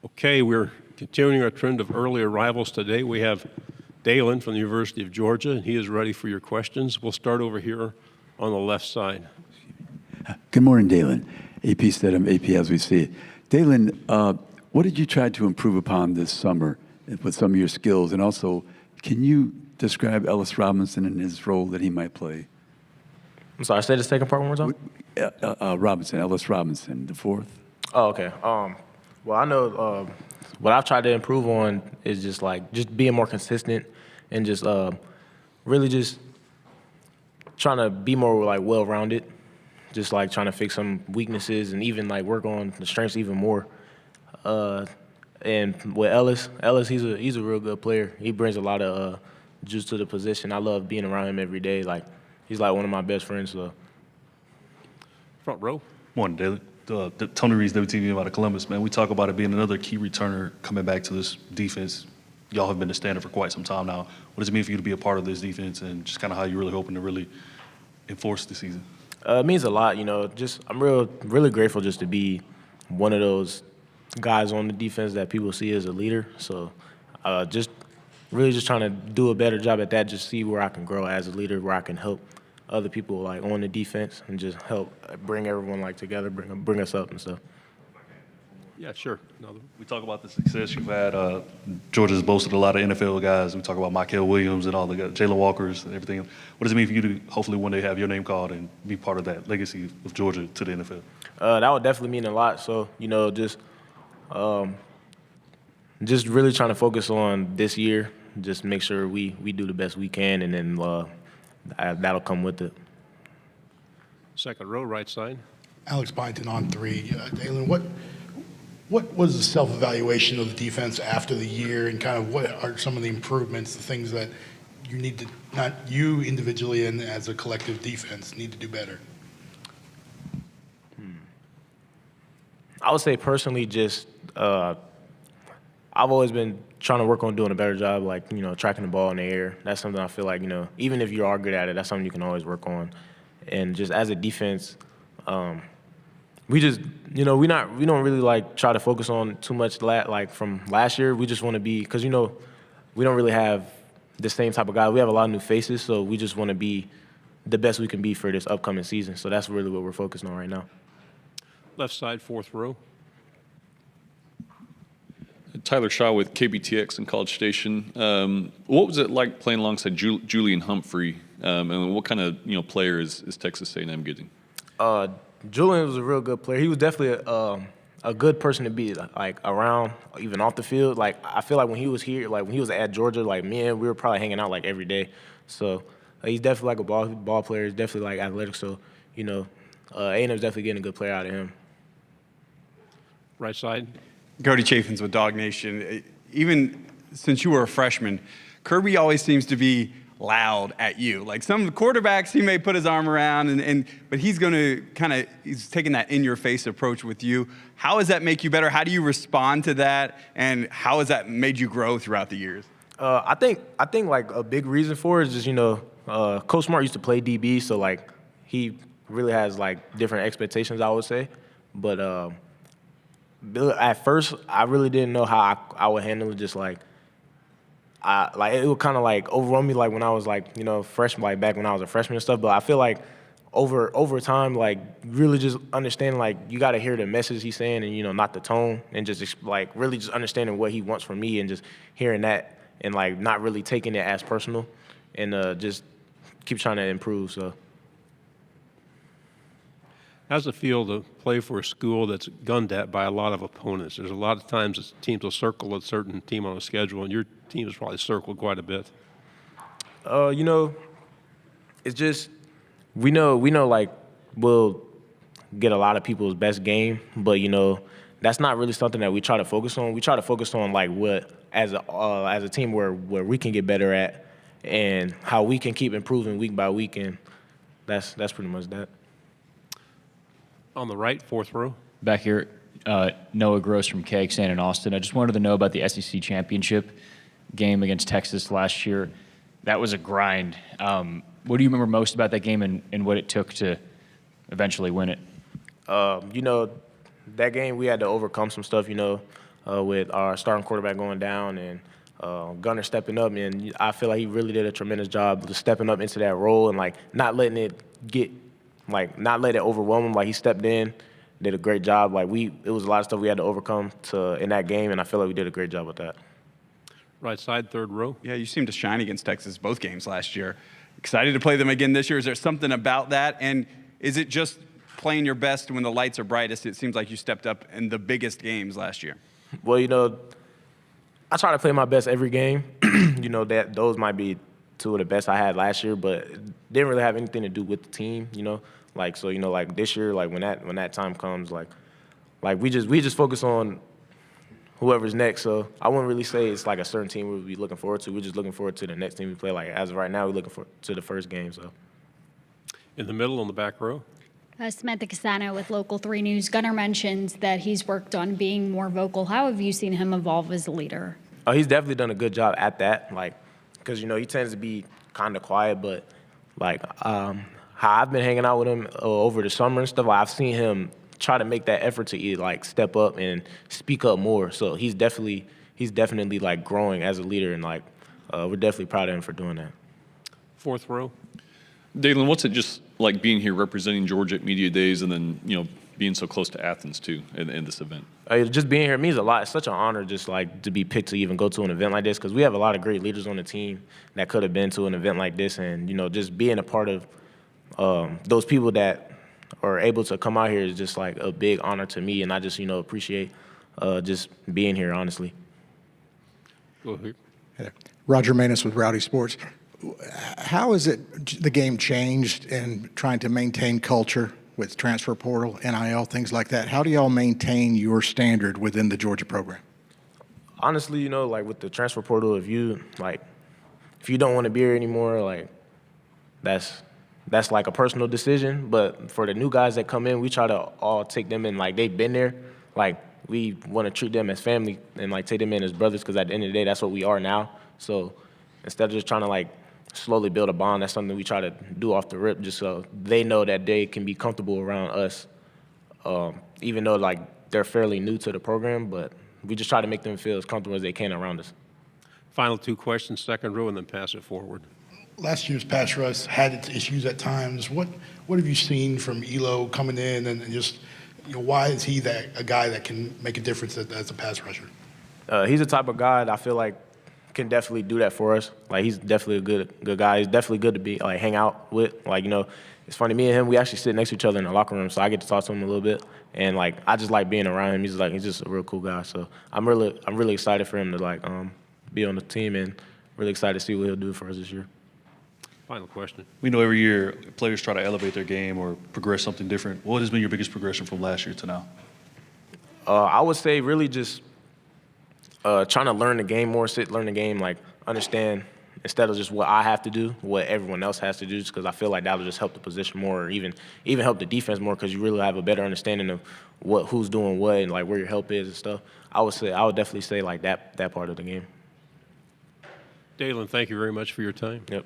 Okay, we're continuing our trend of early arrivals today. We have Daylen from the University of Georgia, and he is ready for your questions. We'll start over here on the left side. Good morning, Daylen. AP Stedham, AP as we see it. Daylen, what did you try to improve upon this summer with some of your skills? And also, can you describe Ellis Robinson and his role that he might play? I'm sorry, say the second part one more time? Ellis Robinson, the fourth. Oh, okay. Well, I know what I've tried to improve on is just being more consistent and just really just trying to be more like well-rounded, just like trying to fix some weaknesses and even like work on the strengths even more. And with Ellis, he's a real good player. He brings a lot of juice to the position. I love being around him every day. Like he's like one of my best friends. So. Front row. Morning, Daylen. Tony Reed's WTV out of Columbus, man. We talk about it being another key returner coming back to this defense. Y'all have been the standard for quite some time now. What does it mean for you to be a part of this defense and just kind of how you're really hoping to really enforce the season? It means a lot, you know. I'm really grateful just to be one of those guys on the defense that people see as a leader. So just trying to do a better job at that, just see where I can grow as a leader, where I can help other people like on the defense and just help bring everyone like together, bring us up and stuff. Yeah, sure. We talk about the success you've had. Georgia's boasted a lot of NFL guys. We talk about Michael Williams and all the guys, Jalen Walkers and everything. What does it mean for you to hopefully one day have your name called and be part of that legacy of Georgia to the NFL? That would definitely mean a lot. So, you know, just really trying to focus on this year, just make sure we do the best we can, and then that'll come with it. Second row, right side. Alex Byington on three. Daylen, what was the self-evaluation of the defense after the year, and kind of what are some of the improvements, the things that you need to, not you individually and as a collective defense, need to do better? I would say personally just I've always been trying to work on doing a better job, like, you know, tracking the ball in the air. That's something I feel like, you know, even if you are good at it, that's something you can always work on. And just as a defense, we just, you know, we don't really like try to focus on too much like from last year. We just want to be, because, you know, we don't really have the same type of guy. We have a lot of new faces, so we just want to be the best we can be for this upcoming season. So that's really what we're focused on right now. Left side, fourth row. Tyler Shaw with KBTX in College Station. What was it like playing alongside Julian Humphrey, and what kind of player is Texas A&M getting? Julian was a real good player. He was definitely a good person to be like around, even off the field. Like I feel like when he was here, like when he was at Georgia, like me and we were probably hanging out like every day. So he's definitely like a ball player. He's definitely like athletic. So A&M's definitely getting a good player out of him. Right side. Cody Chaffins with Dog Nation. Even since you were a freshman, Kirby always seems to be loud at you. Like some of the quarterbacks, he may put his arm around, but he's going to he's taking that in-your-face approach with you. How does that make you better? How do you respond to that? And how has that made you grow throughout the years? I think like a big reason for it is just, Coach Smart used to play DB, so like he really has like different expectations, I would say. But at first, I really didn't know how I would handle it. Just it would kind of like overwhelm me, like when I was like freshman, like back when I was a freshman and stuff. But I feel like over time, like really just understanding, like you got to hear the message he's saying, and not the tone, and just like really just understanding what he wants from me, and just hearing that, and like not really taking it as personal, and just keep trying to improve. So. How's it feel to play for a school that's gunned at by a lot of opponents? There's a lot of times teams will circle a certain team on a schedule, and your team is probably circled quite a bit. It's just we know like we'll get a lot of people's best game, but that's not really something that we try to focus on. We try to focus on like what as a team where we can get better at, and how we can keep improving week by week, and that's pretty much that. On the right, fourth row. Back here, Noah Gross from KXAN in Austin. I just wanted to know about the SEC championship game against Texas last year. That was a grind. What do you remember most about that game and what it took to eventually win it? that game we had to overcome some stuff, with our starting quarterback going down and Gunner stepping up. And I feel like he really did a tremendous job of stepping up into that role and, like, not letting it not let it overwhelm him. Like, he stepped in, did a great job. Like, it was a lot of stuff we had to overcome in that game, and I feel like we did a great job with that. Right side, third row. Yeah, you seemed to shine against Texas both games last year. Excited to play them again this year. Is there something about that? And is it just playing your best when the lights are brightest? It seems like you stepped up in the biggest games last year. Well, I try to play my best every game. That those might be two of the best I had last year, but it didn't really have anything to do with the team, Like, so, like this year, like when that time comes, like we just focus on whoever's next. So I wouldn't really say it's like a certain team we'll be looking forward to. We're just looking forward to the next team we play. Like, as of right now, we're looking forward to the first game. So In the middle, on the back row. Samantha Casano with Local 3 News. Gunnar mentions that he's worked on being more vocal. How have you seen him evolve as a leader? Oh, he's definitely done a good job at that. Like, because he tends to be kind of quiet, but like how I've been hanging out with him over the summer and stuff, like, I've seen him try to make that effort to like step up and speak up more. So he's definitely like growing as a leader, and like we're definitely proud of him for doing that. Fourth row. Daylen, what's it just like being here representing Georgia at Media Days and then, being so close to Athens, too, in this event? Just being here means a lot. It's such an honor just, like, to be picked to even go to an event like this, because we have a lot of great leaders on the team that could have been to an event like this. And, just being a part of those people that are able to come out here is just, like, a big honor to me. And I just, appreciate just being here, honestly. Go here. Hey there. Roger Manus with Rowdy Sports. How has the game changed in trying to maintain culture with transfer portal, NIL, things like that? How do y'all maintain your standard within the Georgia program? Honestly, like with the transfer portal, if you don't want to be here anymore, like that's like a personal decision. But for the new guys that come in, we try to all take them in like they've been there. Like, we want to treat them as family and like take them in as brothers, because at the end of the day, that's what we are now. So instead of just trying to like slowly build a bond, that's something we try to do off the rip, just so they know that they can be comfortable around us, even though like they're fairly new to the program. But we just try to make them feel as comfortable as they can around us. Final two questions, second row, and then pass it forward. Last year's pass rush had its issues at times. What have you seen from Elo coming in, and just why is he a guy that can make a difference as a pass rusher? He's the type of guy that I feel like can definitely do that for us. Like, he's definitely a good guy. He's definitely good to be like hang out with. Like, it's funny, me and him, we actually sit next to each other in the locker room, so I get to talk to him a little bit. And like, I just like being around him. He's just a real cool guy. So I'm really excited for him to like be on the team, and really excited to see what he'll do for us this year. Final question. We know every year players try to elevate their game or progress something different. What has been your biggest progression from last year to now? I would say really just trying to learn the game more, learn the game, like understand instead of just what I have to do, what everyone else has to do, just because I feel like that'll just help the position more, or even help the defense more, because you really have a better understanding of who's doing what and like where your help is and stuff. I would definitely say like that part of the game. Daylen, thank you very much for your time. Yep.